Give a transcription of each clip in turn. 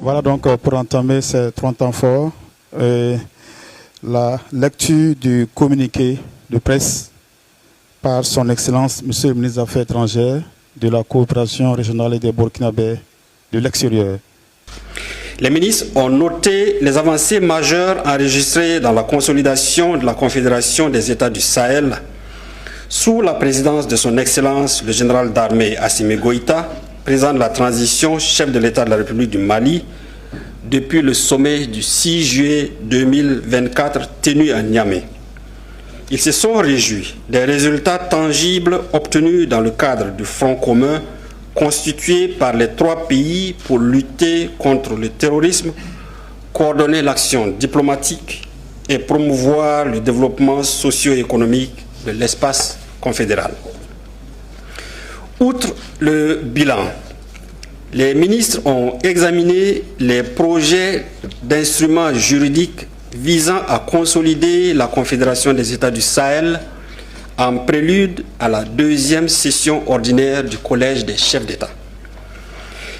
Voilà donc pour entamer ces 30 ans forts, la lecture du communiqué de presse par son Excellence, Monsieur le ministre des Affaires étrangères, de la coopération régionale et des Burkinabés de l'extérieur. Les ministres ont noté les avancées majeures enregistrées dans la consolidation de la Confédération des États du Sahel sous la présidence de son Excellence le général d'armée Assimi Goïta, président de la transition, chef de l'État de la République du Mali, depuis le sommet du 6 juillet 2024 tenu à Niamey. Ils se sont réjouis des résultats tangibles obtenus dans le cadre du Front commun constitué par les 3 pays pour lutter contre le terrorisme, coordonner l'action diplomatique et promouvoir le développement socio-économique de l'espace confédéral. Outre le bilan, les ministres ont examiné les projets d'instruments juridiques visant à consolider la Confédération des États du Sahel en prélude à la 2e session ordinaire du Collège des chefs d'État.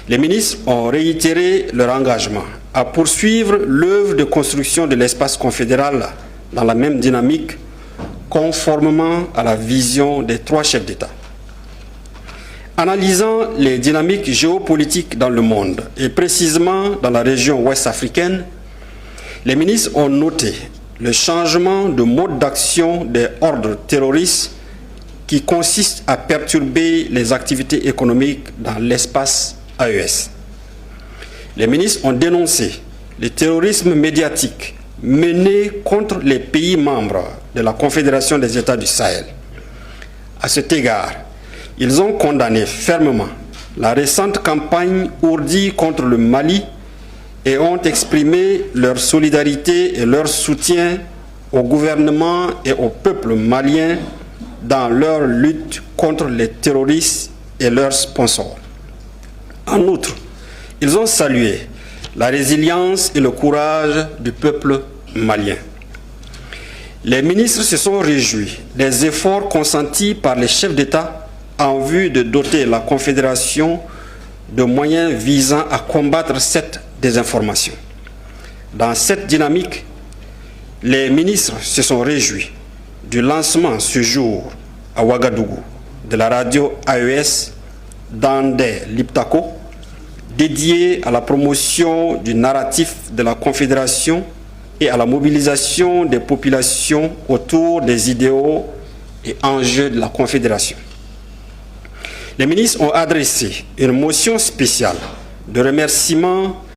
Les ministres ont réitéré leur engagement à poursuivre l'œuvre de construction de l'espace confédéral dans la même dynamique, conformément à la vision des 3 chefs d'État. Analysant les dynamiques géopolitiques dans le monde, et précisément dans la région ouest africaine, les ministres ont noté le changement de mode d'action des ordres terroristes qui consiste à perturber les activités économiques dans l'espace AES. Les ministres ont dénoncé le terrorisme médiatique mené contre les pays membres de la Confédération des États du Sahel. À cet égard, ils ont condamné fermement la récente campagne ourdie contre le Mali et ont exprimé leur solidarité et leur soutien au gouvernement et au peuple malien dans leur lutte contre les terroristes et leurs sponsors. En outre, ils ont salué la résilience et le courage du peuple malien. Les ministres se sont réjouis des efforts consentis par les chefs d'État en vue de doter la Confédération de moyens visant à combattre cette désinformation. Dans cette dynamique, les ministres se sont réjouis du lancement ce jour à Ouagadougou de la radio AES Dandé Liptako, dédiée à la promotion du narratif de la Confédération et à la mobilisation des populations autour des idéaux et enjeux de la Confédération. Les ministres ont adressé une motion spéciale de remerciement